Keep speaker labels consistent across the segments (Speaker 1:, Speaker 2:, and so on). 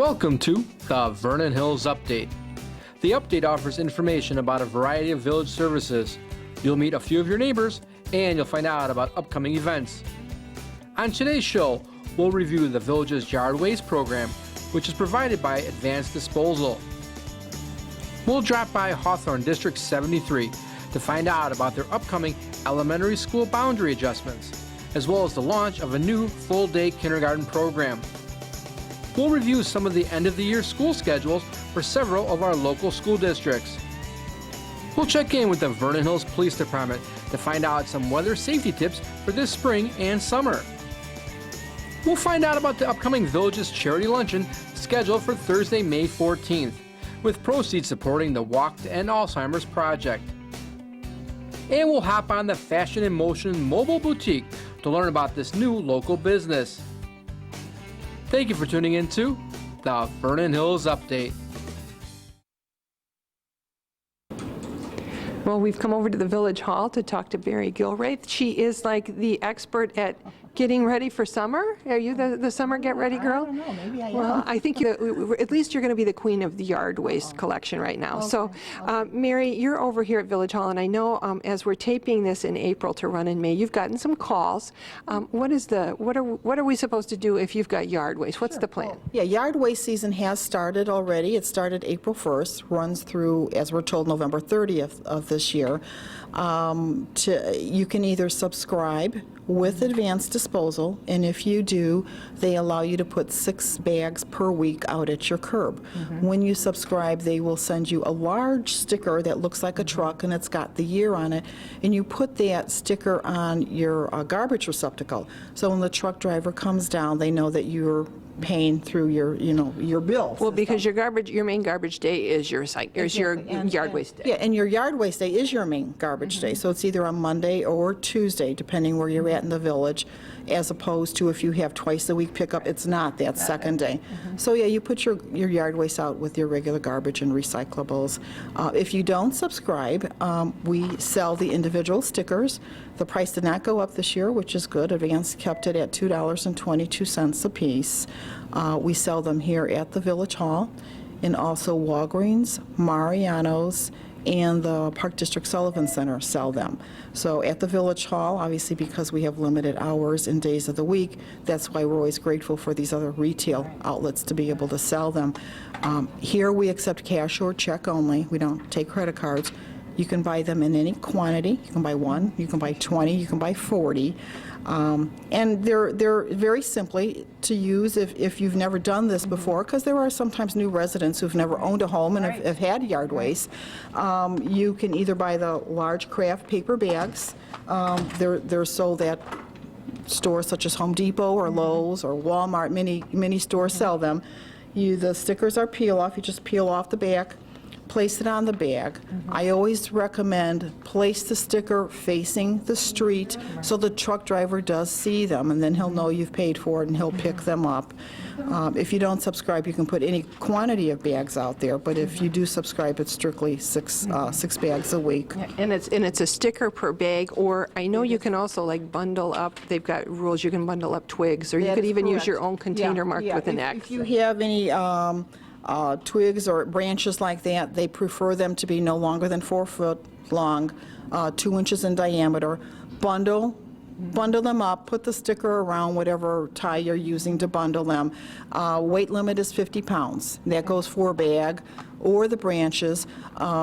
Speaker 1: Welcome to the Vernon Hills Update. The update offers information about a variety of village services. You'll meet a few of your neighbors and you'll find out about upcoming events. On today's show, we'll review the village's Yardwaste Program, which is provided by Advanced Disposal. We'll drop by Hawthorne District 73 to find out about their upcoming elementary school boundary adjustments, as well as the launch of a new full-day kindergarten program. We'll review some of the end-of-the-year school schedules for several of our local school districts. We'll check in with the Vernon Hills Police Department to find out some weather safety tips for this spring and summer. We'll find out about the upcoming village's charity luncheon scheduled for Thursday, May 14th, with proceeds supporting the Walk to End Alzheimer's project. And we'll hop on the Fashion in Motion mobile boutique to learn about this new local business. Thank you for tuning in to the Vernon Hills Update.
Speaker 2: Well, we've come over to the Village Hall to talk to Mary Gilraith. She is like the expert at getting ready for summer. Are you the summer get ready girl?
Speaker 3: I don't know, maybe I am.
Speaker 2: Well, I think at least you're going to be the queen of the yard waste collection right now. Okay. So, Mary, you're over here at Village Hall, and I know as we're taping this in April to run in May, you've gotten some calls. What are we supposed to do if you've got yard waste? What's the plan?
Speaker 3: Yeah, yard waste season has started already. It started April 1st, runs through, as we're told, November 30th of this year. You can either subscribe with Advanced Disposal, and if you do, they allow you to put 6 bags per week out at your curb. When you subscribe, they will send you a large sticker that looks like a truck, and it's got the year on it, and you put that sticker on your garbage receptacle. So when the truck driver comes down, they know that you're paying through your bill.
Speaker 2: Well, because your main garbage day is your yard waste day.
Speaker 3: Yeah, and your yard waste day is your main garbage day. So it's either on Monday or Tuesday, depending where you're at in the village, as opposed to if you have twice a week pickup, it's not that second day. So yeah, you put your yard waste out with your regular garbage and recyclables. If you don't subscribe, we sell the individual stickers. The price did not go up this year, which is good. Advance kept it at $2.22 a piece. We sell them here at the Village Hall, and also Walgreens, Mariano's, and the Park District Sullivan Center sell them. So at the Village Hall, obviously because we have limited hours and days of the week, that's why we're always grateful for these other retail outlets to be able to sell them. Here we accept cash or check only. We don't take credit cards. You can buy them in any quantity. You can buy 1, you can buy 20, you can buy 40. And they're very simply to use if you've never done this before, because there are sometimes new residents who've never owned a home and have had yard waste. You can either buy the large craft paper bags. They're sold at stores such as Home Depot or Lowe's or Walmart. Many stores sell them. The stickers are peel-off. You just peel off the back, place it on the bag. I always recommend place the sticker facing the street so the truck driver does see them, and then he'll know you've paid for it and he'll pick them up. If you don't subscribe, you can put any quantity of bags out there, but if you do subscribe, it's strictly six bags a week.
Speaker 2: Yeah, and it's a sticker per bag, or I know you can also like bundle up. They've got rules. You can bundle up twigs, or you could even use your own container marked with an X.
Speaker 3: If you have any twigs or branches like that, they prefer them to be no longer than 4 foot long, 2 inches in diameter. Bundle them up, put the sticker around whatever tie you're using to bundle them. Weight limit is 50 pounds. That goes for a bag or the branches.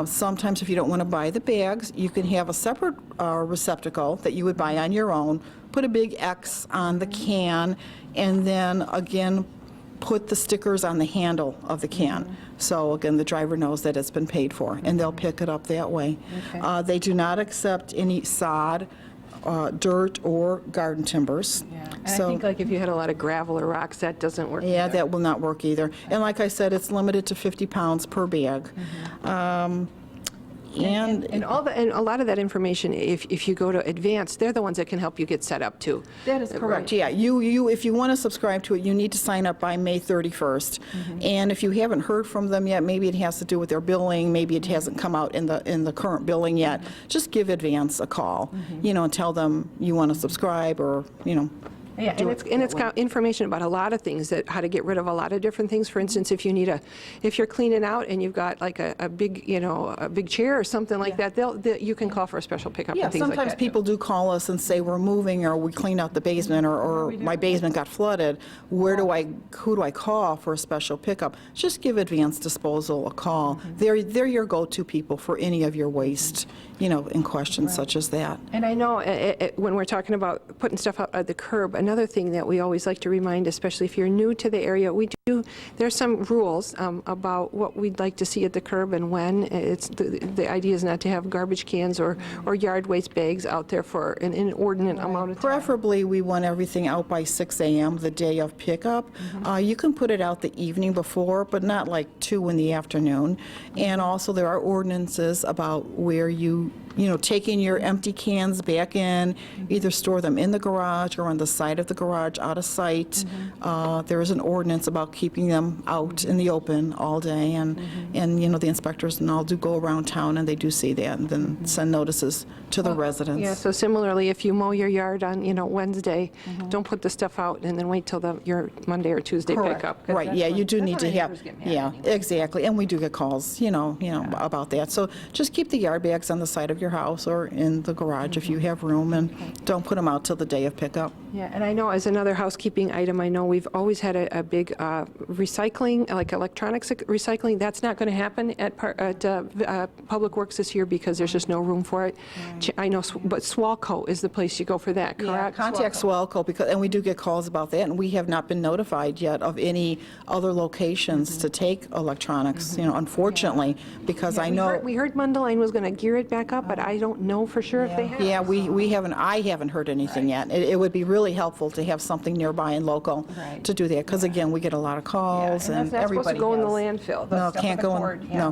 Speaker 3: Sometimes if you don't want to buy the bags, you can have a separate receptacle that you would buy on your own, put a big X on the can, and then again put the stickers on the handle of the can. So again, the driver knows that it's been paid for, and they'll pick it up that way. Okay. They do not accept any sod, dirt, or garden timbers.
Speaker 2: Yeah. And so, I think like if you had a lot of gravel or rocks, that doesn't work
Speaker 3: Yeah,
Speaker 2: either.
Speaker 3: that will not work either. And like I said, it's limited to 50 pounds per bag. And
Speaker 2: a lot of that information, if you go to Advance, they're the ones that can help you get set up too.
Speaker 3: That is correct. Yeah, if you want to subscribe to it, you need to sign up by May 31st. And if you haven't heard from them yet, maybe it has to do with their billing, maybe it hasn't come out in the current billing yet. Just give Advance a call, and tell them you want to subscribe, or
Speaker 2: Yeah, and it's got information about a lot of things, that how to get rid of a lot of different things. For instance, if you're cleaning out and you've got like a big, a big chair or something like that, you can call for a special pickup
Speaker 3: Yeah,
Speaker 2: and things like that.
Speaker 3: sometimes people do call us and say we're moving, or we cleaned out the basement, or my basement got flooded. Who do I call for a special pickup? Just give Advanced Disposal a call. They're your go-to people for any of your waste, in questions such as that.
Speaker 2: And I know when we're talking about putting stuff out at the curb, another thing that we always like to remind, especially if you're new to the area, there's some rules about what we'd like to see at the curb and when. It's the idea is not to have garbage cans or yard waste bags out there for an inordinate amount of time.
Speaker 3: Preferably, we want everything out by 6 a.m. the day of pickup. You can put it out the evening before, but not like 2 in the afternoon. And also, there are ordinances about where taking your empty cans back in, either store them in the garage or on the side of the garage, out of sight. There is an ordinance about keeping them out in the open all day, and the inspectors and all do go around town, and they do see that, and then send notices to the residents.
Speaker 2: Yeah, so similarly, if you mow your yard on, Wednesday, don't put the stuff out and then wait till your Monday or Tuesday pickup.
Speaker 3: Right, yeah, you do need to have, exactly, and we do get calls, about that. So just keep the yard bags on the side of your house or in the garage if you have room, and don't put them out till the day of pickup.
Speaker 2: Yeah, and I know as another housekeeping item, I know we've always had a big recycling, like electronics recycling. That's not going to happen at Public Works this year because there's just no room for it. I know, but Swalco is the place you go for that, correct?
Speaker 3: Yeah, contact Swalco, and we do get calls about that, and we have not been notified yet of any other locations to take electronics, unfortunately, because I know...
Speaker 2: We heard Mundelein was going to gear it back up, but I don't know for sure if they have.
Speaker 3: Yeah, I haven't heard anything yet. It would be really helpful to have something nearby and local to do that, because again, we get a lot of calls, and
Speaker 2: that's not supposed
Speaker 3: everybody
Speaker 2: to go in the
Speaker 3: has.
Speaker 2: landfill.
Speaker 3: No,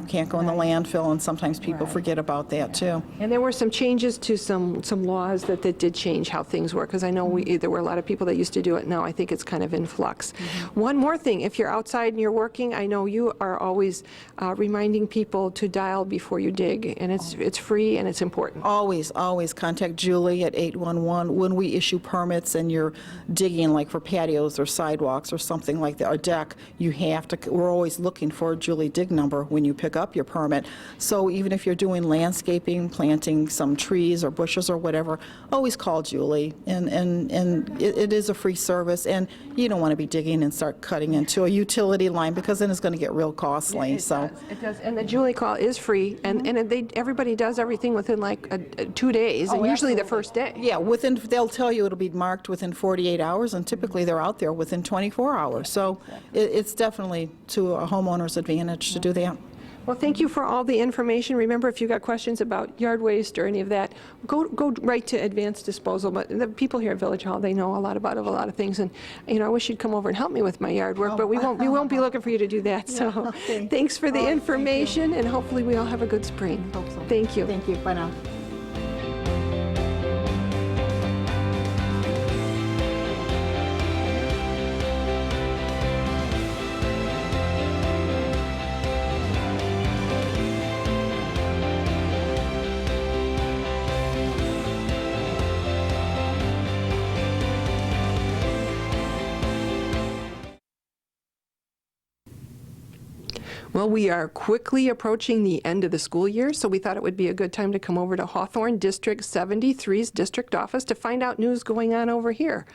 Speaker 3: can't go in the landfill, and sometimes people forget about that too.
Speaker 2: And there were some changes to some laws that did change how things work, because I know there were a lot of people that used to do it. Now I think it's kind of in flux. One more thing, if you're outside and you're working, I know you are always reminding people to dial before you dig, and it's free and it's important.
Speaker 3: Always contact Julie at 811 when we issue permits and you're digging, like for patios or sidewalks or something like that, or deck. We're always looking for a Julie dig number when you pick up your permit. So even if you're doing landscaping, planting some trees or bushes or whatever, always call Julie, and it is a free service, and you don't want to be digging and start cutting into a utility line, because then it's going to get real costly.
Speaker 2: It does. And the Julie call is free, and everybody does everything within like 2 days, and usually the first day.
Speaker 3: Yeah, they'll tell you it'll be marked within 48 hours, and typically they're out there within 24 hours. So it's definitely to a homeowner's advantage to do that.
Speaker 2: Well, thank you for all the information. Remember, if you've got questions about yard waste or any of that, go right to Advanced Disposal. But the people here at Village Hall, they know a lot about a lot of things. And, I wish you'd come over and help me with my yard work, but we won't be looking for you to do that. So thanks for the information, and hopefully we all have a good spring.
Speaker 3: Hope so.
Speaker 2: Thank you.
Speaker 3: Thank you. Bye now.
Speaker 2: Well, we are quickly approaching the end of the school year, so we thought it would be a good time to come over to Hawthorne District 73's district office to find out news going on over here.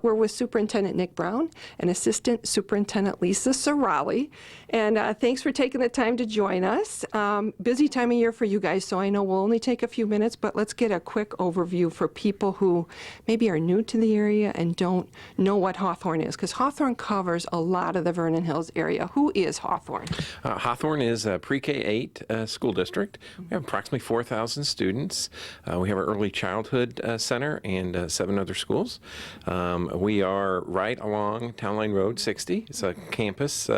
Speaker 2: We're with Superintendent Nick Brown and Assistant Superintendent Lisa Sorali. And thanks for taking the time to join us. Busy time of year for you guys, so I know we'll only take a few minutes, but let's get a quick overview for people who maybe are new to the area and don't know what Hawthorne is, because Hawthorne covers a lot of the Vernon Hills area. Who is Hawthorne?
Speaker 4: Hawthorne is a pre-K-8 school district. We have approximately 4,000 students. We have our early childhood center and 7 other schools. We are right along Town Line Road 60. It's a campus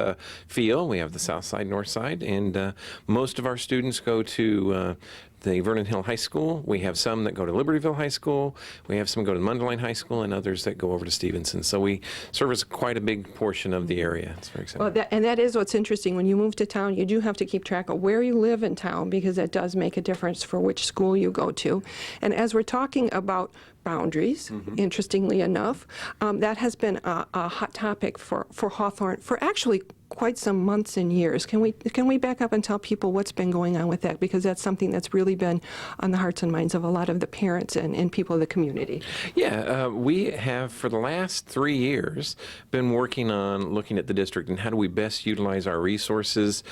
Speaker 4: feel. We have the south side, north side, and most of our students go to the Vernon Hill High School. We have some that go to Libertyville High School. We have some go to Mundelein High School, and others that go over to Stevenson. So we service quite a big portion of the area. It's very exciting.
Speaker 2: Well, that is what's interesting. When you move to town, you do have to keep track of where you live in town, because that does make a difference for which school you go to. And as we're talking about boundaries, interestingly enough. That has been a hot topic for Hawthorne for actually quite some months and years. Can we back up and tell people what's been going on with that? Because that's something that's really been on the hearts and minds of a lot of the parents and people of the community.
Speaker 4: Yeah, we have for the last 3 years been working on looking at the district and how do we best utilize our resources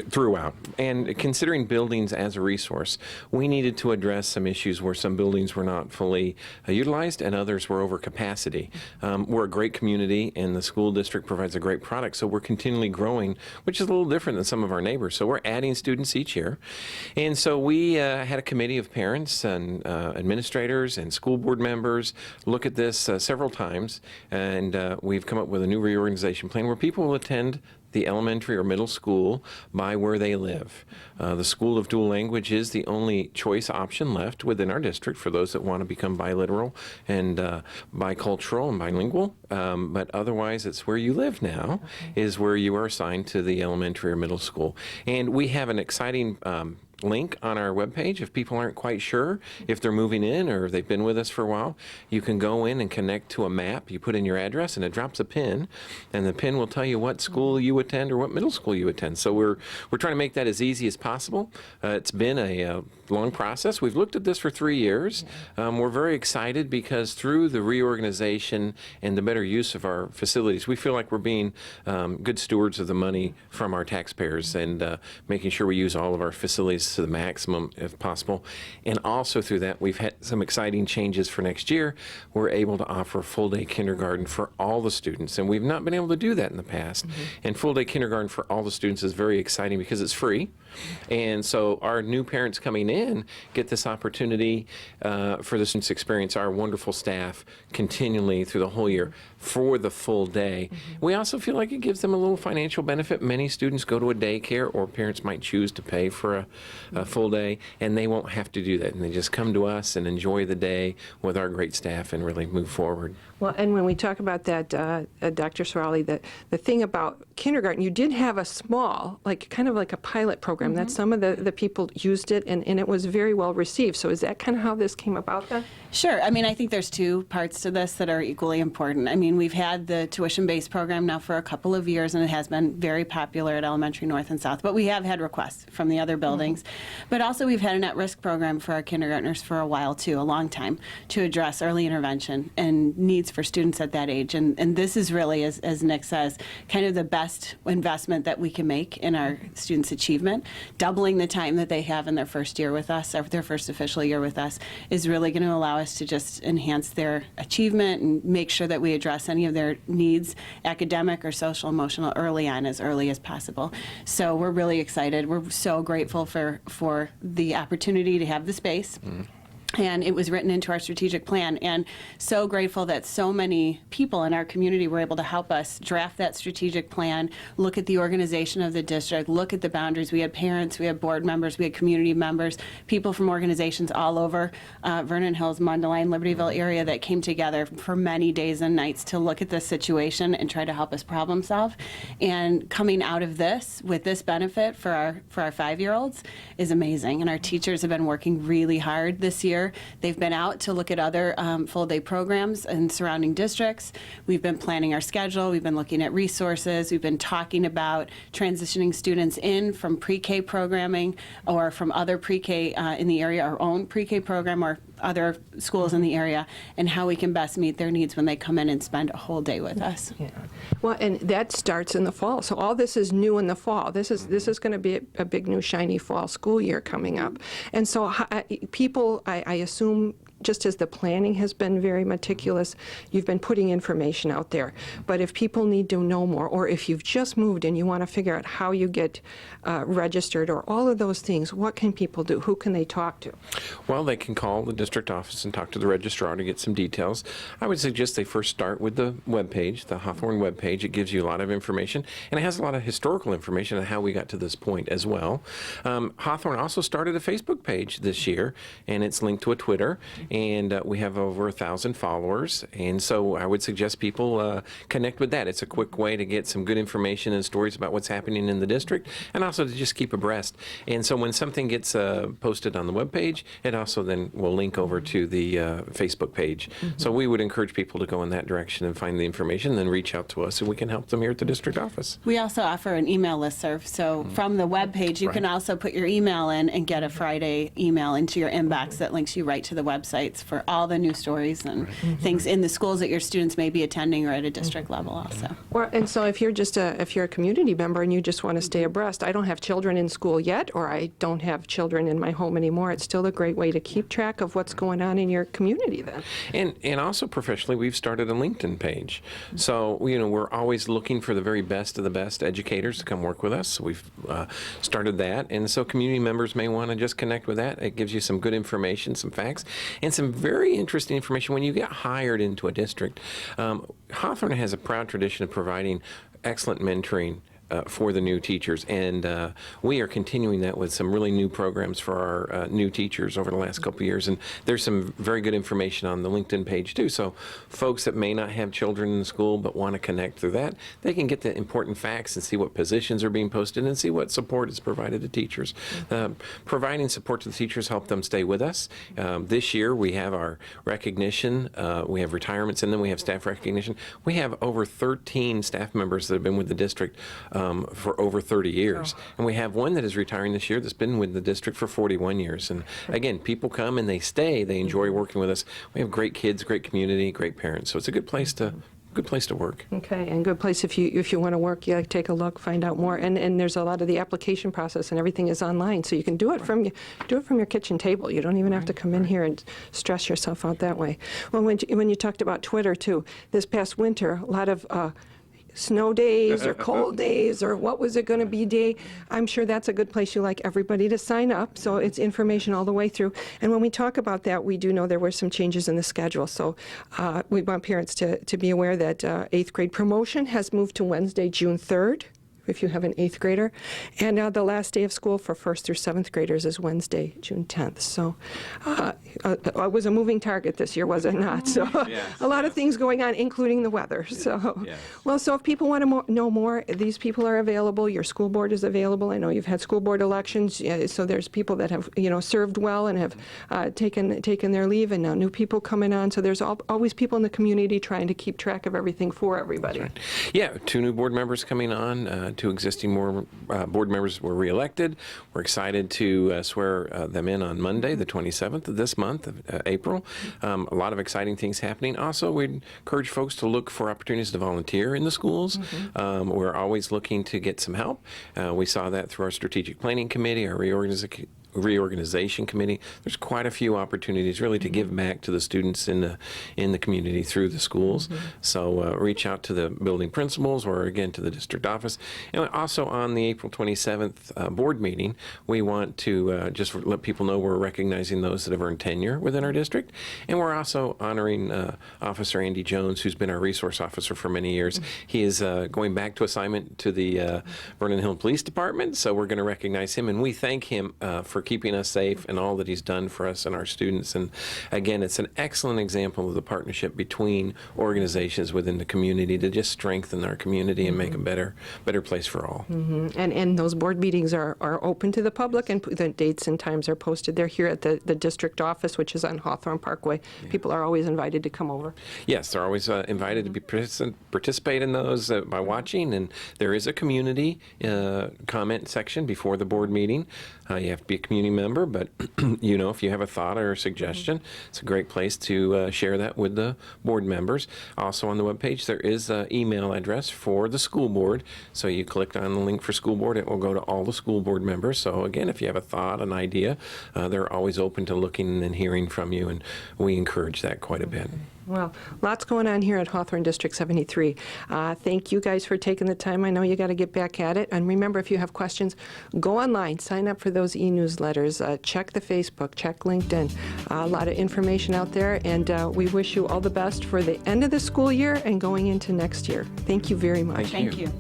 Speaker 4: throughout. And considering buildings as a resource, we needed to address some issues where some buildings were not fully utilized and others were over capacity. We're a great community and the school district provides a great product, so we're continually growing, which is a little different than some of our neighbors. So we're adding students each year. And so we had a committee of parents and administrators and school board members look at this several times, and we've come up with a new reorganization plan where people will attend the elementary or middle school by where they live. The School of Dual Language is the only choice option left within our district for those that want to become bilateral and bicultural and bilingual. But otherwise, it's where you live now is where you are assigned to the elementary or middle school. And we have an exciting link on our webpage. If people aren't quite sure if they're moving in or they've been with us for a while, you can go in and connect to a map. You put in your address and it drops a pin, and the pin will tell you what school you attend or what middle school you attend. So we're trying to make that as easy as possible. It's been a long process. We've looked at this for 3 years. We're very excited because through the reorganization and the better use of our facilities, we feel like we're being good stewards of the money from our taxpayers and making sure we use all of our facilities to the maximum if possible. And also through that, we've had some exciting changes for next year. We're able to offer full-day kindergarten for all the students, and we've not been able to do that in the past. And full-day kindergarten for all the students is very exciting because it's free. And so our new parents coming in get this opportunity for the students' experience our wonderful staff continually through the whole year for the full day. We also feel like it gives them a little financial benefit. Many students go to a daycare, or parents might choose to pay for a full day, and they won't have to do that. And they just come to us and enjoy the day with our great staff and really move forward.
Speaker 2: Well, and when we talk about that, Dr. Sorali, the thing about kindergarten, you did have a small, kind of like a pilot program that some of the people used it, and it was very well received. So is that kind of how this came about then?
Speaker 5: Sure. I mean, I think there's two parts to this that are equally important. I mean, we've had the tuition-based program now for a couple of years, and it has been very popular at elementary north and south. But we have had requests from the other buildings. But also we've had an at-risk program for our kindergartners for a while, too, a long time, to address early intervention and needs for students at that age. And this is really, as Nick says, kind of the best investment that we can make in our students' achievement. Doubling the time that they have in their first year with us, or their first official year with us, is really going to allow us to just enhance their achievement and make sure that we address any of their needs, academic or social, emotional, early on, as early as possible. So we're really excited. We're so grateful for the opportunity to have the space. And it was written into our strategic plan, and so grateful that so many people in our community were able to help us draft that strategic plan, look at the organization of the district, look at the boundaries. We had parents, we had board members, we had community members, people from organizations all over Vernon Hills, Mundelein, Libertyville area that came together for many days and nights to look at this situation and try to help us problem solve. And coming out of this with this benefit for our 5-year-olds is amazing. And our teachers have been working really hard this year. They've been out to look at other full-day programs in surrounding districts. We've been planning our schedule. We've been looking at resources. We've been talking about transitioning students in from pre-K programming or from other pre-K in the area, our own pre-K program or other schools in the area, and how we can best meet their needs when they come in and spend a whole day with us.
Speaker 2: Yeah. Well, and that starts in the fall. So all this is new in the fall. This is going to be a big new shiny fall school year coming up. And so people, I assume, just as the planning has been very meticulous, you've been putting information out there. But if people need to know more, or if you've just moved and you want to figure out how you get registered or all of those things, what can people do? Who can they talk to?
Speaker 4: Well, they can call the district office and talk to the registrar to get some details. I would suggest they first start with the webpage, the Hawthorne webpage. It gives you a lot of information, and it has a lot of historical information on how we got to this point as well. Hawthorne also started a Facebook page this year, and it's linked to a Twitter. and we have over 1,000 followers. And so I would suggest people connect with that. It's a quick way to get some good information and stories about what's happening in the district, and also to just keep abreast. And so when something gets posted on the webpage, it also then will link over to the Facebook page. So we would encourage people to go in that direction and find the information, and then reach out to us, and we can help them here at the district office.
Speaker 5: We also offer an email listserv, so from the web page, you can also put your email in and get a Friday email into your inbox that links you right to the websites for all the new stories and things in the schools that your students may be attending or at a district level also.
Speaker 2: And so if you're a community member and you just want to stay abreast, I don't have children in school yet, or I don't have children in my home anymore, it's still a great way to keep track of what's going on in your community then.
Speaker 4: And also professionally, we've started a LinkedIn page. So, we're always looking for the very best of the best educators to come work with us. So we've started that. And so community members may want to just connect with that. It gives you some good information, some facts, and some very interesting information when you get hired into a district. Hawthorne has a proud tradition of providing excellent mentoring for the new teachers, and we are continuing that with some really new programs for our new teachers over the last couple of years, and there's some very good information on the LinkedIn page too, so folks that may not have children in the school but want to connect through that, they can get the important facts and see what positions are being posted and see what support is provided to teachers. Providing support to the teachers help them stay with us. This year we have our recognition, we have retirements, and then we have staff recognition. We have over 13 staff members that have been with the district for over 30 years. And we have one that is retiring this year that's been with the district for 41 years. And again, people come and they stay. They enjoy working with us. We have great kids, great community, great parents. So it's a good place to work.
Speaker 2: Okay, and good place if you want to work, take a look, find out more. And there's a lot of the application process and everything is online, so you can do it from your kitchen table. You don't even have to come in here and stress yourself out that way. Well, when you talked about Twitter too, this past winter, a lot of snow days or cold days or what was it going to be day. I'm sure that's a good place you like everybody to sign up, so it's information all the way through. And when we talk about that, we do know there were some changes in the schedule, so we want parents to be aware that 8th grade promotion has moved to Wednesday, June 3rd. If you have an 8th grader. And now the last day of school for 1st through 7th graders is Wednesday, June 10th. So it was a moving target this year, was it not? So a lot of things going on, including the weather. So, well, so if people want to know more, these people are available. Your school board is available. I know you've had school board elections, so there's people that have served well and have taken their leave, and now new people coming on. So there's always people in the community trying to keep track of everything for everybody.
Speaker 4: Right. Yeah, 2 new board members coming on. 2 existing board members were reelected. We're excited to swear them in on Monday, the 27th of this month, April. A lot of exciting things happening. Also, we encourage folks to look for opportunities to volunteer in the schools. We're always looking to get some help. We saw that through our strategic planning committee, our reorganization committee. There's quite a few opportunities really to give back to the students in the community through the schools. So reach out to the building principals or again to the district office. And also on the April 27th board meeting, we want to just let people know we're recognizing those that have earned tenure within our district. And we're also honoring Officer Andy Jones, who's been our resource officer for many years. He is going back to assignment to the Vernon Hill Police Department, so we're going to recognize him, and we thank him for keeping us safe and all that he's done for us and our students. And again, it's an excellent example of the partnership between organizations within the community to just strengthen our community and make a better place for all.
Speaker 2: And those board meetings are open to the public, and the dates and times are posted. They're here at the district office, which is on Hawthorne Parkway. People are always invited to come over.
Speaker 4: Yes, they're always invited to participate in those by watching, and there is a community comment section before the board meeting. You have to be a community member, but if you have a thought or a suggestion, it's a great place to share that with the board members. Also on the webpage, there is an email address for the school board. So you click on the link for school board, it will go to all the school board members. So again, if you have a thought, an idea, they're always open to looking and hearing from you, and we encourage that quite a bit.
Speaker 2: Well, lots going on here at Hawthorne District 73. Thank you guys for taking the time. I know you got to get back at it. And remember, if you have questions, go online, sign up for those e-newsletters, check the Facebook, check LinkedIn. A lot of information out there, and we wish you all the best for the end of the school year and going into next year. Thank you very much.
Speaker 5: Thank you.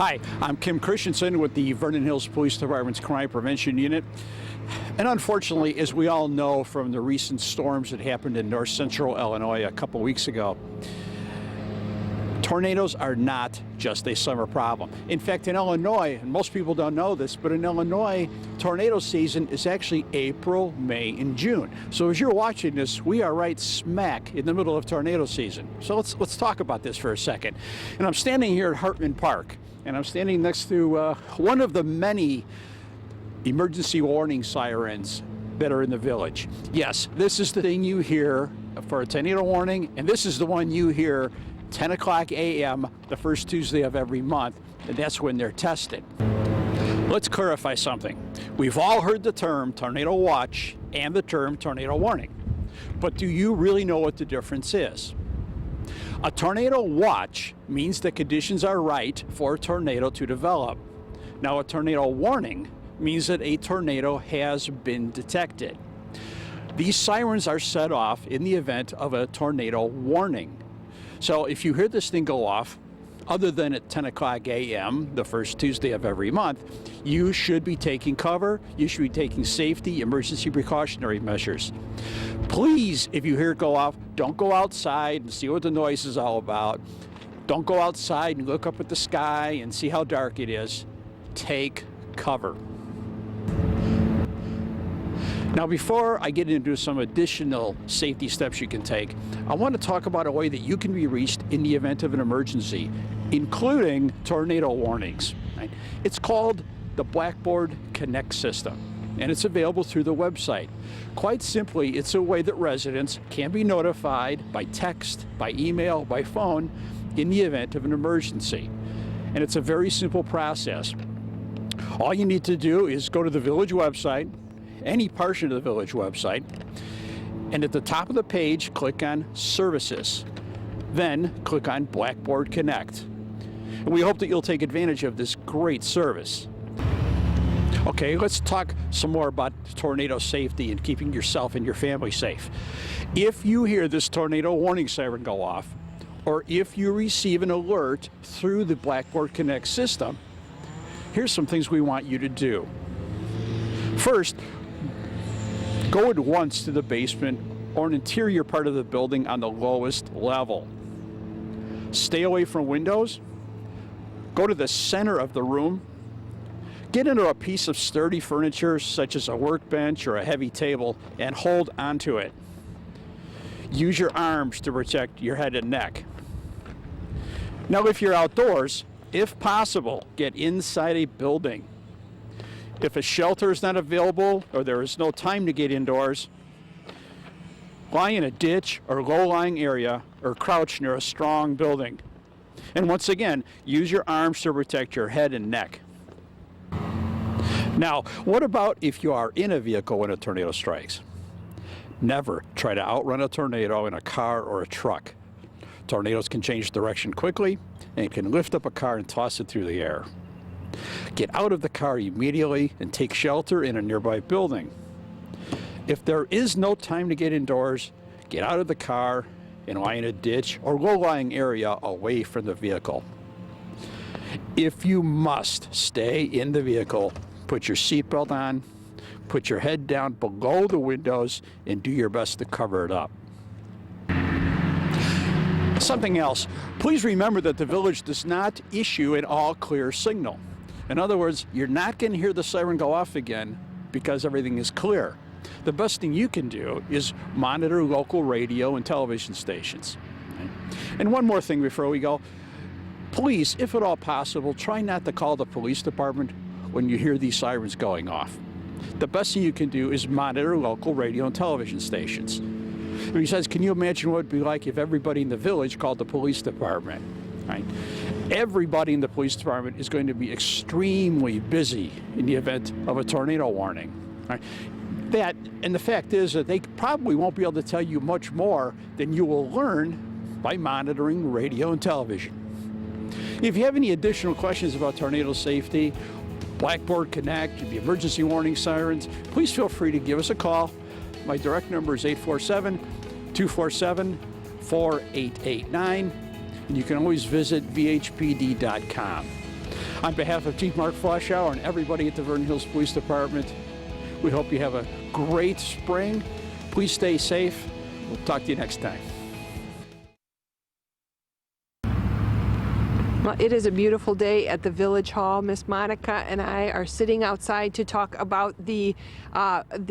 Speaker 6: Hi, I'm Kim Christensen with the Vernon Hills Police Department's Crime Prevention Unit. And unfortunately, as we all know from the recent storms that happened in north central Illinois a couple weeks ago, tornadoes are not just a summer problem. In fact, in Illinois, and most people don't know this, but in Illinois, tornado season is actually April, May, and June. So as you're watching this, we are right smack in the middle of tornado season. So let's talk about this for a second. And I'm standing here at Hartman Park, and I'm standing next to one of the many emergency warning sirens that are in the village. Yes, this is the thing you hear for a tornado warning, and this is the one you hear 10 o'clock a.m. the first Tuesday of every month, and that's when they're tested. Let's clarify something. We've all heard the term tornado watch and the term tornado warning, but do you really know what the difference is? A tornado watch means the conditions are right for a tornado to develop. Now, a tornado warning means that a tornado has been detected. These sirens are set off in the event of a tornado warning. So if you hear this thing go off, other than at 10 o'clock a.m., the first Tuesday of every month, you should be taking cover, you should be taking safety, emergency precautionary measures. Please, if you hear it go off, don't go outside and see what the noise is all about. Don't go outside and look up at the sky and see how dark it is. Take cover. Now, before I get into some additional safety steps you can take, I want to talk about a way that you can be reached in the event of an emergency, including tornado warnings. Right? It's called the Blackboard Connect system, and it's available through the website. Quite simply, it's a way that residents can be notified by text, by email, by phone in the event of an emergency. And it's a very simple process. All you need to do is go to the village website, any portion of the village website, and at the top of the page, click on Services. Then click on Blackboard Connect. And we hope that you'll take advantage of this great service. Okay, let's talk some more about tornado safety and keeping yourself and your family safe. If you hear this tornado warning siren go off, or if you receive an alert through the Blackboard Connect system, here's some things we want you to do. First, go at once to the basement or an interior part of the building on the lowest level. Stay away from windows. Go to the center of the room. Get into a piece of sturdy furniture, such as a workbench or a heavy table, and hold onto it. Use your arms to protect your head and neck. Now, if you're outdoors, if possible, get inside a building. If a shelter is not available or there is no time to get indoors, lie in a ditch or low-lying area or crouch near a strong building. And once again, use your arms to protect your head and neck. Now, what about if you are in a vehicle when a tornado strikes? Never try to outrun a tornado in a car or a truck. Tornadoes can change direction quickly and can lift up a car and toss it through the air. Get out of the car immediately and take shelter in a nearby building. If there is no time to get indoors, get out of the car and lie in a ditch or low-lying area away from the vehicle. If you must stay in the vehicle, put your seatbelt on, put your head down below the windows, and do your best to cover it up. Something else, please remember that the village does not issue an all-clear signal. In other words, you're not going to hear the siren go off again because everything is clear. The best thing you can do is monitor local radio and television stations. And one more thing before we go, please, if at all possible, try not to call the police department when you hear these sirens going off. The best thing you can do is monitor local radio and television stations. Besides, can you imagine what it would be like if everybody in the village called the police department? Right? Everybody in the police department is going to be extremely busy in the event of a tornado warning. Right? And the fact is that they probably won't be able to tell you much more than you will learn by monitoring radio and television. If you have any additional questions about tornado safety, Blackboard Connect, the emergency warning sirens, please feel free to give us a call. My direct number is 847-247-4889, and you can always visit VHPD.com. On behalf of Chief Mark Foshour and everybody at the Vernon Hills Police Department, we hope you have a great spring. Please stay safe. We'll talk to you next time.
Speaker 2: Well, it is a beautiful day at the Village Hall. Miss Monica and I are sitting outside to talk about the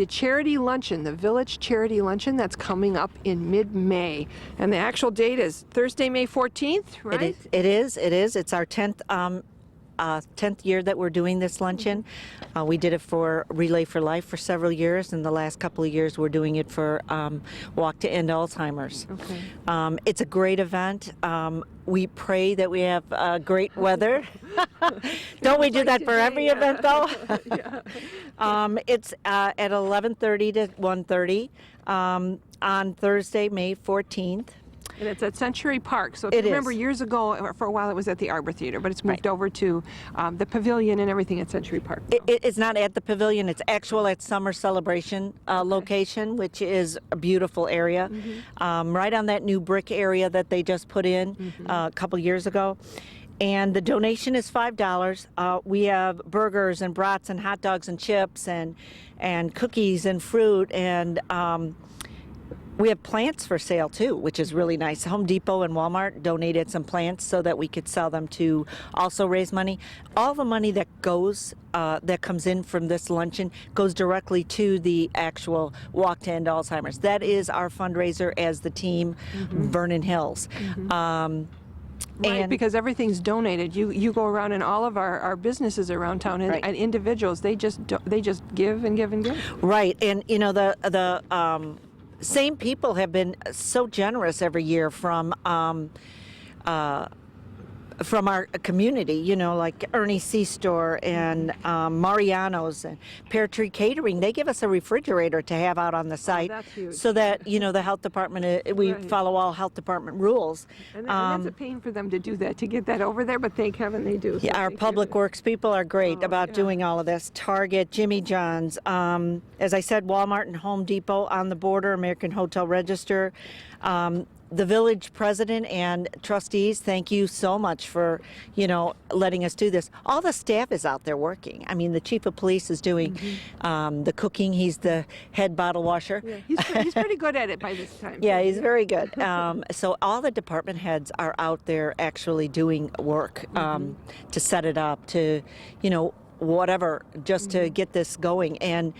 Speaker 2: charity luncheon, the Village Charity Luncheon that's coming up in mid-May. And the actual date is Thursday, May 14th, right?
Speaker 7: It is. It's our 10th year that we're doing this luncheon. We did it for Relay for Life for several years, and the last couple of years we're doing it for Walk to End Alzheimer's.
Speaker 2: Okay.
Speaker 7: It's a great event. We pray that we have great weather. Don't we do that for every event, though? It's at 11:30 to 1:30 on Thursday, May 14th.
Speaker 2: And it's at Century Park. So if
Speaker 7: It
Speaker 2: you remember
Speaker 7: is.
Speaker 2: years ago, for a while it was at the Arbor Theater, but it's moved over to the pavilion and everything at Century Park.
Speaker 7: It's not at the pavilion. It's actual at Summer Celebration location, which is a beautiful area, right on that new brick area that they just put in a couple years ago. And the donation is $5. We have burgers and brats and hot dogs and chips and cookies and fruit, and we have plants for sale too, which is really nice. Home Depot and Walmart donated some plants so that we could sell them to also raise money. All the money that comes in from this luncheon goes directly to the actual Walk to End Alzheimer's. That is our fundraiser as the team Vernon Hills.
Speaker 2: Right,
Speaker 7: And
Speaker 2: because everything's donated. You go around in all of our businesses around town, and,
Speaker 7: Right.
Speaker 2: and individuals, they just give and give and give.
Speaker 7: right, and you know the same people have been so generous every year from our community, you know, like Ernie C. Store and Mariano's and Pear Tree Catering. They give us a refrigerator to have out on the site,
Speaker 2: that's huge.
Speaker 7: so that, you know, the health department, we
Speaker 2: Right.
Speaker 7: follow all health department rules.
Speaker 2: And that's a pain for them to do that, to get that over there, but thank heaven they do. So
Speaker 7: Yeah, our
Speaker 2: thank you.
Speaker 7: public works people are great about
Speaker 2: yeah.
Speaker 7: doing all of this. Target, Jimmy John's, as I said, Walmart and Home Depot on the border, American Hotel Register. The village president and trustees, thank you so much for, you know, letting us do this. All the staff is out there working. I mean, the chief of police is doing the cooking. He's the head bottle washer.
Speaker 2: Yeah, he's pretty good at it by this time.
Speaker 7: Yeah, he's very good. So all the department heads are out there actually doing work to set it up, to, you know, whatever, just to get this going. And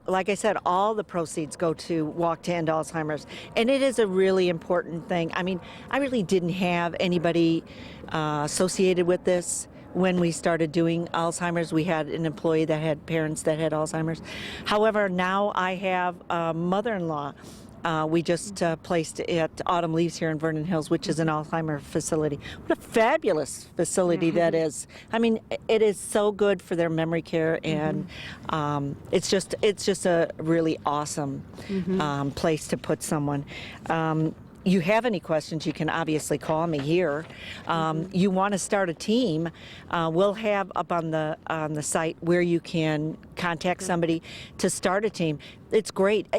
Speaker 7: like I said, all the proceeds go to Walk to End Alzheimer's. And it is a really important thing. I mean, I really didn't have anybody associated with this when we started doing Alzheimer's. We had an employee that had parents that had Alzheimer's. However, now I have a mother-in-law. We just placed at Autumn Leaves here in Vernon Hills, which is an Alzheimer's facility. What a fabulous facility that is. I mean, it is so good for their memory care, and it's just a really awesome place to put someone. You have any questions, you can obviously call me here. You want to start a team, we'll have up on the site where you can contact somebody to start a team. It's great.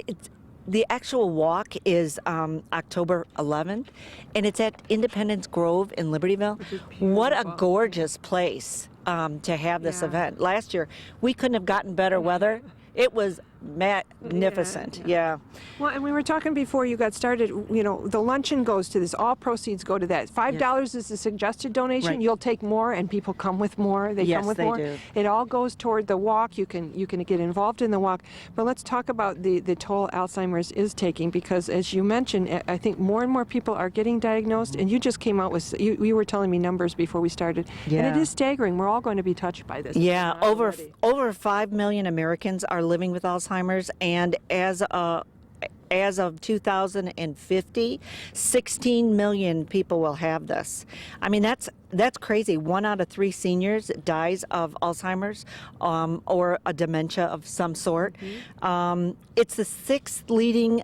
Speaker 7: The actual walk is October 11th, and it's at Independence Grove in Libertyville. What a gorgeous place to have this event. Last year, we couldn't have gotten better weather. It was magnificent, yeah.
Speaker 2: Well, and we were talking before you got started, you know, the luncheon goes to this. All proceeds go to that. $5 is the suggested donation.
Speaker 7: Right.
Speaker 2: You'll take more, and people come with more. They
Speaker 7: Yes,
Speaker 2: come with
Speaker 7: they
Speaker 2: more.
Speaker 7: do.
Speaker 2: It all goes toward the walk. You can get involved in the walk. But let's talk about the toll Alzheimer's is taking, because as you mentioned, I think more and more people are getting diagnosed, and you just came out with, you were telling me numbers before we started, and it
Speaker 7: Yeah.
Speaker 2: is staggering. We're all going to be touched by this.
Speaker 7: Yeah, over
Speaker 2: already.
Speaker 7: 5 million Americans are living with Alzheimer's, and as of 2050, 16 million people will have this. I mean, that's crazy. 1 out of 3 seniors dies of Alzheimer's or a dementia of some sort. It's the 6th leading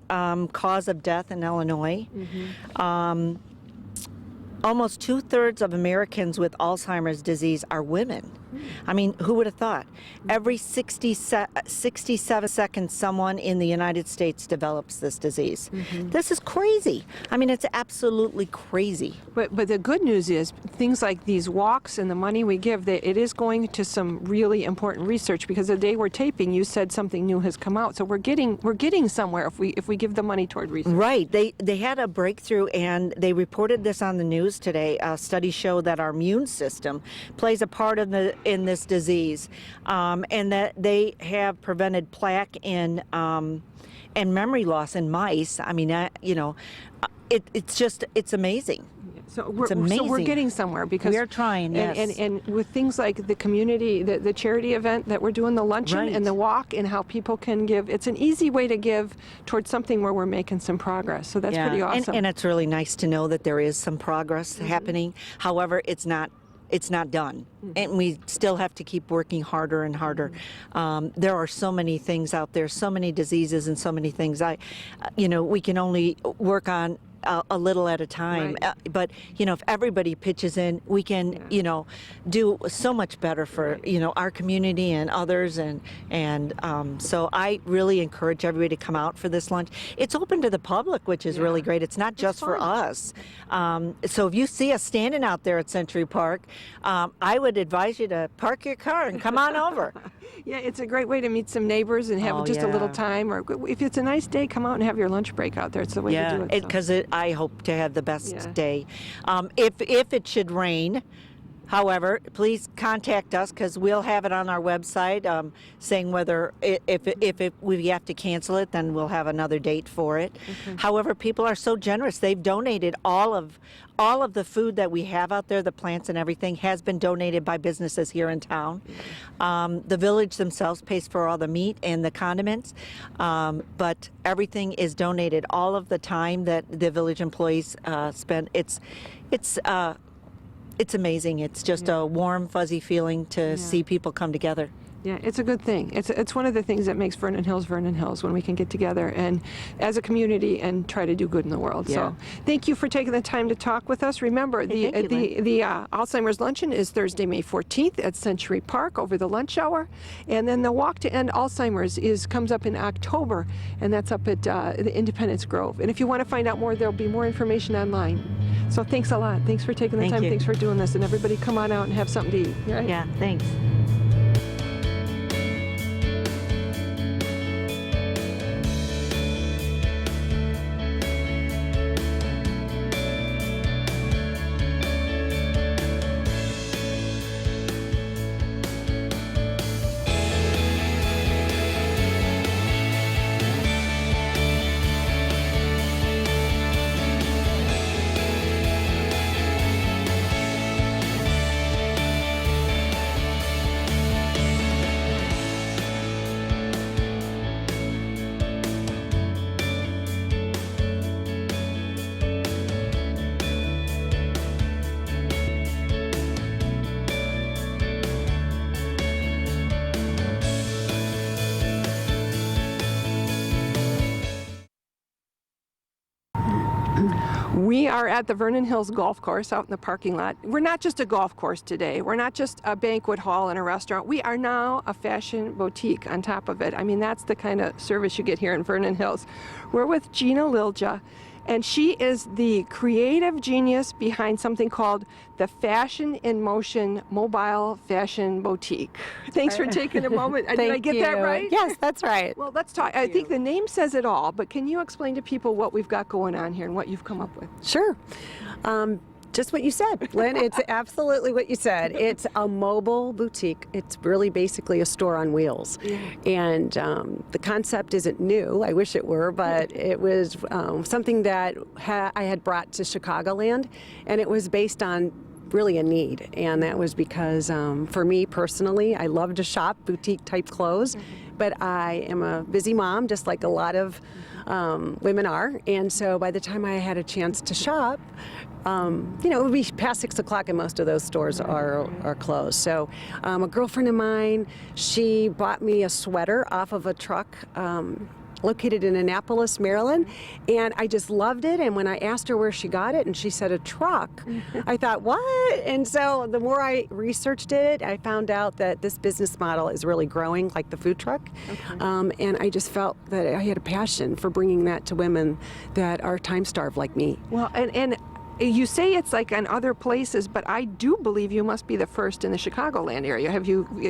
Speaker 7: cause of death in Illinois. almost 2/3 of Americans with Alzheimer's disease are women. I mean, who would have thought? Every 67 seconds, someone in the United States develops this disease. This is crazy. I mean, it's absolutely crazy.
Speaker 2: But the good news is things like these walks and the money we give, it is going to some really important research, because the day we're taping, you said something new has come out. So we're getting somewhere if we give the money toward research.
Speaker 7: Right. They had a breakthrough, and they reported this on the news today. Studies show that our immune system plays a part in this disease, and that they have prevented plaque and memory loss in mice. I mean, it's amazing.
Speaker 2: So
Speaker 7: It's amazing.
Speaker 2: we're getting somewhere, because
Speaker 7: We are trying, yes.
Speaker 2: And with things like the community, the charity event that we're doing, the luncheon
Speaker 7: Right.
Speaker 2: and the walk, and how people can give. It's an easy way to give towards something where we're making some progress. So that's pretty awesome.
Speaker 7: And it's really nice to know that there is some progress happening. However, it's not done, and we still have to keep working harder and harder. There are so many things out there, so many diseases, and so many things. We can only work on a little at a time.
Speaker 2: Right.
Speaker 7: But if everybody pitches in, we can do so much better for our community and others. And so I really encourage everybody to come out for this lunch. It's open to the public, which is really great. It's not just for us. So if you see us standing out there at Century Park, I would advise you to park your car and come on over.
Speaker 2: Yeah, it's a great way to meet some neighbors and have just a little time. Or if it's a nice day, come out and have your lunch break out there. It's the way to do it.
Speaker 7: Because I hope to have the best day. If it should rain, however, please contact us, because we'll have it on our website saying whether if we have to cancel it, then we'll have another date for it. However, people are so generous. They've donated all of the food that we have out there, the plants and everything, has been donated by businesses here in town. The village themselves pays for all the meat and the condiments, but everything is donated. All of the time that the village employees spend, it's amazing. It's just a warm, fuzzy feeling to see people come together.
Speaker 2: Yeah, it's a good thing. It's one of the things that makes Vernon Hills, when we can get together and as a community and try to do good in the world. So thank you for taking the time to talk with us. Remember, the Alzheimer's Luncheon is Thursday, May 14th at Century Park over the lunch hour. And then the Walk to End Alzheimer's comes up in October, and that's up at the Independence Grove. And if you want to find out more, there'll be more information online. So thanks a lot. Thanks for taking the time. Thanks for doing this. And everybody come on out and have something to eat. Right?
Speaker 7: Yeah, thanks.
Speaker 2: We are at the Vernon Hills Golf Course out in the parking lot. We're not just a golf course today. We're not just a banquet hall and a restaurant. We are now a fashion boutique on top of it. I mean, that's the kind of service you get here in Vernon Hills. We're with Gina Lilja, and she is the creative genius behind something called the Fashion in Motion Mobile Fashion Boutique. Thanks for taking a moment. Did I get that right?
Speaker 8: Yes, that's right.
Speaker 2: Well, let's talk. I think the name says it all, but can you explain to people what we've got going on here and what you've come up with?
Speaker 8: Sure. Just what you said, Lynn. It's absolutely what you said. It's a mobile boutique. It's really basically a store on wheels. And the concept isn't new. I wish it were, but it was something that I had brought to Chicagoland, and it was based on really a need. And that was because for me personally, I love to shop boutique type clothes, but I am a busy mom, just like a lot of women are. And so by the time I had a chance to shop, it would be past 6 o'clock and most of those stores are closed. So a girlfriend of mine, she bought me a sweater off of a truck located in Annapolis, Maryland, and I just loved it. And when I asked her where she got it, and she said a truck, I thought, what? And so the more I researched it, I found out that this business model is really growing, like the food truck. And I just felt that I had a passion for bringing that to women that are time-starved like me.
Speaker 2: Well, and you say it's like in other places, but I do believe you must be the first in the Chicagoland area.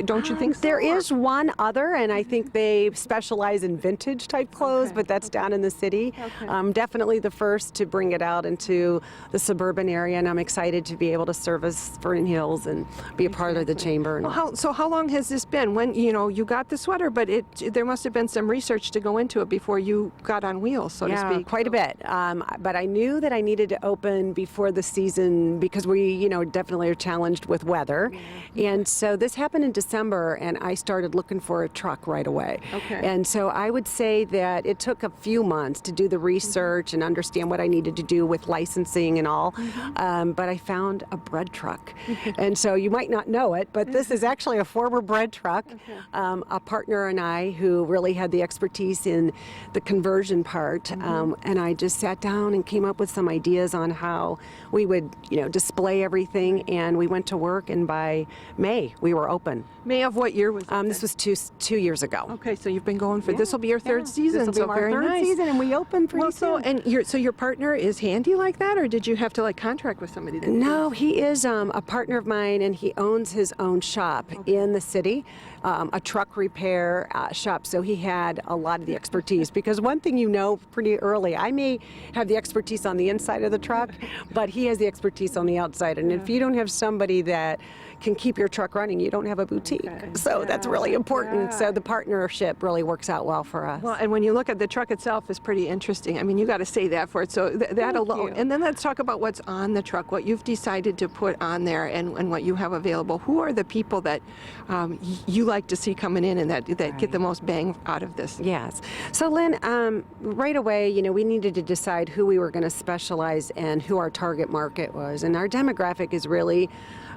Speaker 2: Don't you think so?
Speaker 8: There is one other, and I think they specialize in vintage type clothes, but that's down in the city. Definitely the first to bring it out into the suburban area, and I'm excited to be able to service Vernon Hills and be a part of the chamber. And
Speaker 2: Well, so how long has this been? When you got the sweater, but there must have been some research to go into it before you got on wheels, so to speak.
Speaker 8: Quite a bit. But I knew that I needed to open before the season because we, definitely are challenged with weather. And so this happened in December, and I started looking for a truck right away. And so I would say that it took a few months to do the research and understand what I needed to do with licensing and all. But I found a bread truck. And so you might not know it, but this is actually a former bread truck. A partner and I who really had the expertise in the conversion part. And I just sat down and came up with some ideas on how we would, display everything, and we went to work, and by May, we were open.
Speaker 2: May of what year was that?
Speaker 8: This was two years ago.
Speaker 2: Okay, so you've been going for, this will be your third season,
Speaker 8: This will be our
Speaker 2: very
Speaker 8: third
Speaker 2: nice.
Speaker 8: season, and we open pretty soon.
Speaker 2: And your partner is handy like that, or did you have to contract with somebody?
Speaker 8: No, he is a partner of mine, and he owns his own shop in the city, a truck repair shop. So he had a lot of the expertise, because one thing pretty early, I may have the expertise on the inside of the truck, but he has the expertise on the outside. And if you don't have somebody that can keep your truck running, you don't have a boutique. So that's really important. So the partnership really works out well for us.
Speaker 2: Well, and when you look at the truck itself, is pretty interesting. I mean, you got to say that for it. So that alone. And then let's talk about what's on the truck, what you've decided to put on there, and what you have available. Who are the people that you like to see coming in and that get the most bang out of this?
Speaker 8: Yes. So Lynn, right away, we needed to decide who we were going to specialize and who our target market was. And our demographic is really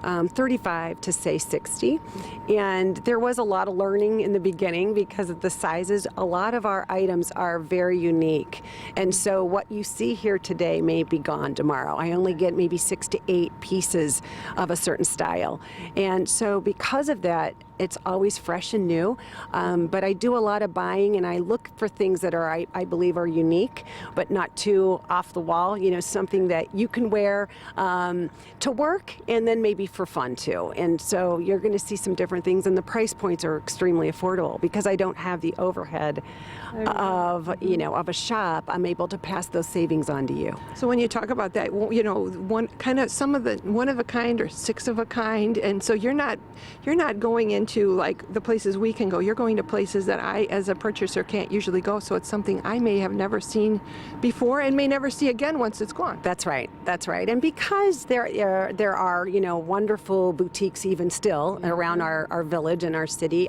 Speaker 8: 35 to say 60. And there was a lot of learning in the beginning because of the sizes. A lot of our items are very unique. And so what you see here today may be gone tomorrow. I only get maybe 6 to 8 pieces of a certain style. And so because of that, it's always fresh and new, but I do a lot of buying, and I look for things that are, I believe, are unique, but not too off the wall. Something that you can wear to work, and then maybe for fun too. And so you're going to see some different things, and the price points are extremely affordable because I don't have the overhead of a shop. I'm able to pass those savings on to you.
Speaker 2: So when you talk about that, some of the one of a kind or 6 of a kind, and so you're not going into the places we can go. You're going to places that I, as a purchaser, can't usually go. So it's something I may have never seen before and may never see again once it's gone.
Speaker 8: That's right. That's right. And because there are wonderful boutiques even still around our village and our city,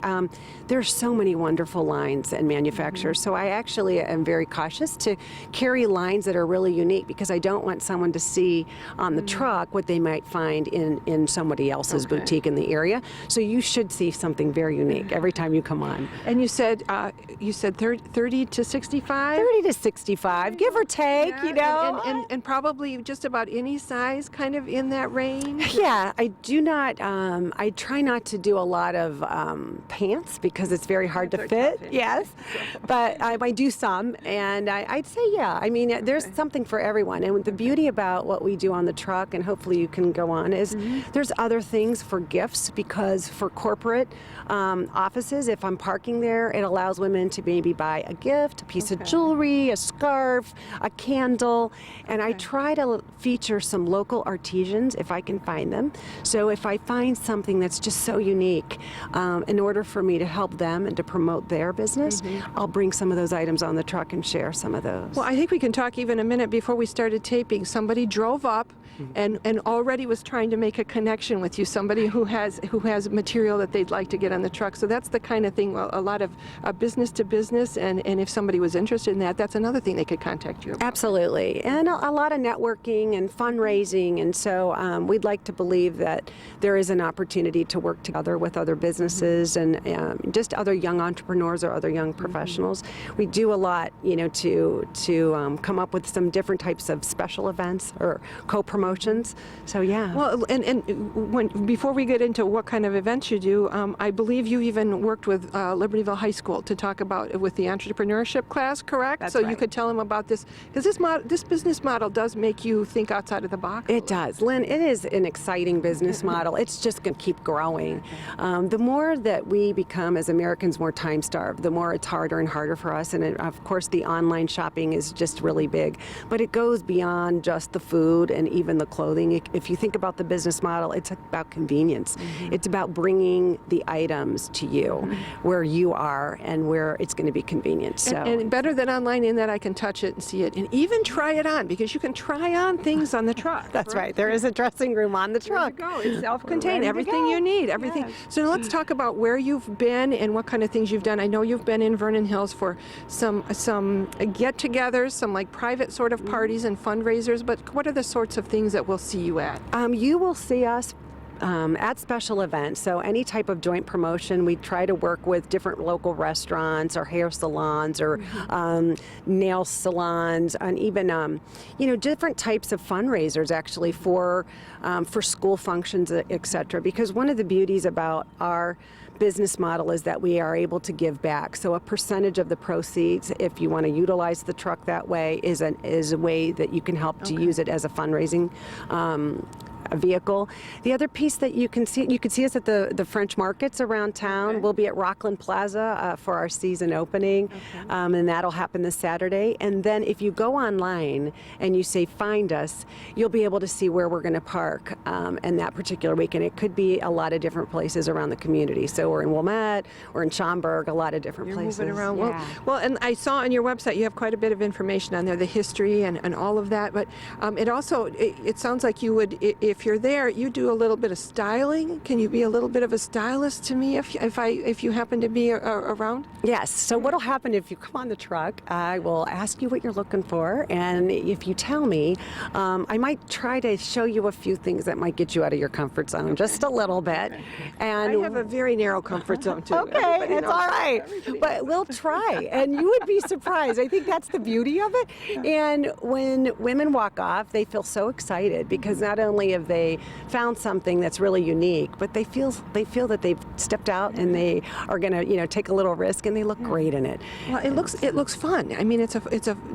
Speaker 8: there's so many wonderful lines and manufacturers. So I actually am very cautious to carry lines that are really unique because I don't want someone to see on the truck what they might find in somebody else's boutique in the area. So you should see something very unique every time you come on.
Speaker 2: And you said 30 to 65?
Speaker 8: 30 to 65, give or take,
Speaker 2: And probably just about any size kind of in that range?
Speaker 8: Yeah, I do not, I try not to do a lot of pants because it's very hard to fit. Yes, but I do some, and I'd say, there's something for everyone. And the beauty about what we do on the truck, and hopefully you can go on, is there's other things for gifts, because for corporate offices, if I'm parking there, it allows women to maybe buy a gift, a piece of jewelry, a scarf, a candle, and I try to feature some local artisans if I can find them. So if I find something that's just so unique, in order for me to help them and to promote their business, I'll bring some of those items on the truck and share some of those.
Speaker 2: Well, I think we can talk even a minute before we started taping. Somebody drove up and already was trying to make a connection with you, somebody who has material that they'd like to get on the truck. So that's the kind of thing, a lot of business to business, and if somebody was interested in that, that's another thing they could contact you about.
Speaker 8: Absolutely, and a lot of networking and fundraising, and so we'd like to believe that there is an opportunity to work together with other businesses and just other young entrepreneurs or other young professionals. We do a lot, to come up with some different types of special events or co-promotions. So yeah.
Speaker 2: Well, and before we get into what kind of events you do, I believe you even worked with Libertyville High School to talk about with the entrepreneurship class, correct?
Speaker 8: That's
Speaker 2: so you
Speaker 8: right.
Speaker 2: could tell them about this, because this business model does make you think outside of the box.
Speaker 8: It does. Lynn, it is an exciting business model. It's just going to keep growing. The more that we become as Americans more time-starved, the more it's harder and harder for us. And of course, the online shopping is just really big. But it goes beyond just the food and even the clothing. If you think about the business model, it's about convenience. It's about bringing the items to you where you are and where it's going to be convenient. So.
Speaker 2: And better than online in that I can touch it and see it and even try it on, because you can try on things on the truck.
Speaker 8: That's right. There is a dressing room on the truck.
Speaker 2: There you go. It's self-contained.
Speaker 8: Ready to
Speaker 2: Everything
Speaker 8: go.
Speaker 2: you need. Everything.
Speaker 8: Yes.
Speaker 2: So now let's talk about where you've been and what kind of things you've done. I know you've been in Vernon Hills for some get-togethers, some like private sort of parties and fundraisers. But what are the sorts of things that we'll see you at?
Speaker 8: You will see us at special events. So any type of joint promotion, we try to work with different local restaurants or hair salons or nail salons, and even different types of fundraisers actually for school functions, etc. Because one of the beauties about our business model is that we are able to give back. So a percentage of the proceeds, if you want to utilize the truck that way, is a way that you can help to use it as a fundraising a vehicle. The other piece that you can see us at the French markets around town.
Speaker 2: Okay.
Speaker 8: We'll be at Rockland Plaza for our season opening, and that'll happen this Saturday. And then if you go online and you say find us, you'll be able to see where we're going to park in that particular week. And it could be a lot of different places around the community. So we're in Wilmette, we're in Schaumburg, a lot of different
Speaker 2: You're
Speaker 8: places.
Speaker 2: moving around.
Speaker 8: Yeah.
Speaker 2: Well, and I saw on your website you have quite a bit of information on there, the history and all of that. But it sounds like you would, if you're there, you do a little bit of styling. Can you be a little bit of a stylist to me if you happen to be around?
Speaker 8: Yes. So what'll happen if you come on the truck, I will ask you what you're looking for, and if you tell me, I might try to show you a few things that might get you out of your comfort zone just a little bit. And
Speaker 2: I have a very narrow comfort zone too.
Speaker 8: okay,
Speaker 2: Everybody
Speaker 8: it's
Speaker 2: knows
Speaker 8: all
Speaker 2: that.
Speaker 8: right.
Speaker 2: Everybody
Speaker 8: But we'll try, and you would be surprised. I think that's the beauty of it. And when women walk off, they feel so excited because not only have they found something that's really unique, but they feel that they've stepped out and they are going to take a little risk, and they look great in it.
Speaker 2: Well, it looks fun. I mean, it's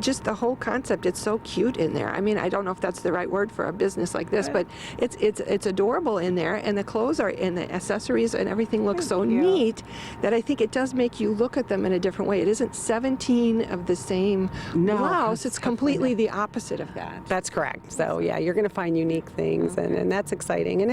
Speaker 2: just the whole concept. It's so cute in there. I mean, I don't know if that's the right word for a business like this, but it's adorable in there, and the clothes are and the accessories and everything looks so neat that I think it does make you look at them in a different way. It isn't 17 of the same blouse. It's completely the opposite of that.
Speaker 8: That's correct. So yeah, you're going to find unique things, and that's exciting, and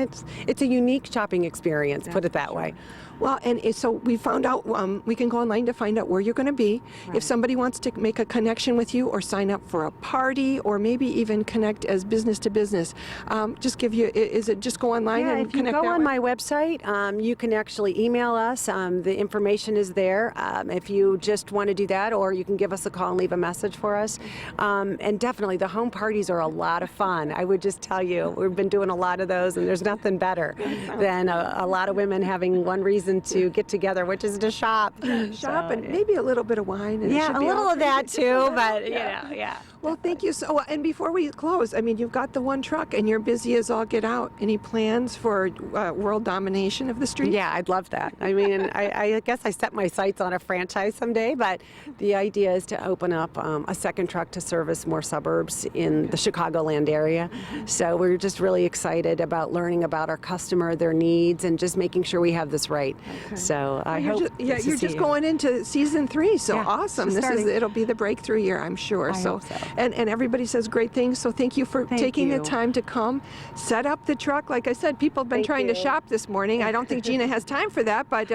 Speaker 8: it's a unique shopping experience. Put it that way.
Speaker 2: Well, and so we found out, we can go online to find out where you're going to be. If somebody wants to make a connection with you or sign up for a party or maybe even connect as business to business, is it just go online
Speaker 8: Yeah,
Speaker 2: and
Speaker 8: if you
Speaker 2: connect
Speaker 8: go
Speaker 2: that
Speaker 8: on
Speaker 2: way?
Speaker 8: my website, you can actually email us. The information is there if you just want to do that, or you can give us a call and leave a message for us. And definitely, the home parties are a lot of fun. I would just tell you, we've been doing a lot of those, and there's nothing better than a lot of women having one reason to get together, which is to shop.
Speaker 2: Shop and maybe a little bit of wine. And it
Speaker 8: Yeah,
Speaker 2: should
Speaker 8: a
Speaker 2: be
Speaker 8: little
Speaker 2: all
Speaker 8: of that
Speaker 2: pretty.
Speaker 8: too, but yeah.
Speaker 2: Well, thank you. So, and before we close, I mean, you've got the one truck and you're busy as all get out. Any plans for world domination of the street?
Speaker 8: Yeah, I'd love that. I mean, I guess I set my sights on a franchise someday, but the idea is to open up a second truck to service more suburbs in the Chicagoland area. So we're just really excited about learning about our customer, their needs, and just making sure we have this right. So I hope.
Speaker 2: You're just going into season 3, so
Speaker 8: Yeah,
Speaker 2: awesome.
Speaker 8: just starting.
Speaker 2: It'll be the breakthrough year, I'm sure.
Speaker 8: I hope so.
Speaker 2: and everybody says great things. So thank you for taking the
Speaker 8: you.
Speaker 2: time to come, set up the truck. Like I said, people have been trying to shop this morning. I don't think Gina has time for that, but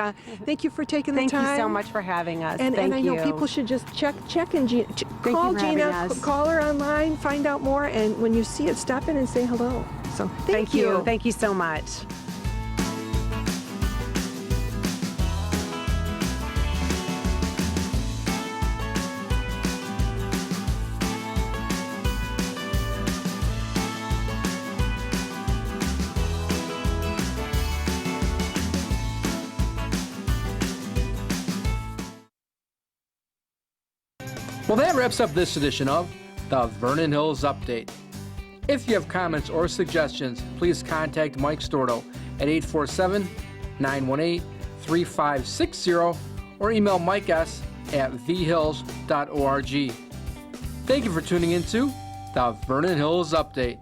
Speaker 2: thank you for taking the time.
Speaker 8: Thank you so much for having us.
Speaker 2: And
Speaker 8: Thank
Speaker 2: I know
Speaker 8: you.
Speaker 2: people should just check in Gina.
Speaker 8: you
Speaker 2: Call
Speaker 8: for having
Speaker 2: Gina,
Speaker 8: us.
Speaker 2: call her online, find out more, and when you see it, stop in and say hello. So thank you.
Speaker 8: Thank you so much.
Speaker 1: Well, that wraps up this edition of the Vernon Hills Update. If you have comments or suggestions, please contact Mike Stordo at 847-918-3560 or email Mike S. at thehills.org. Thank you for tuning into the Vernon Hills Update.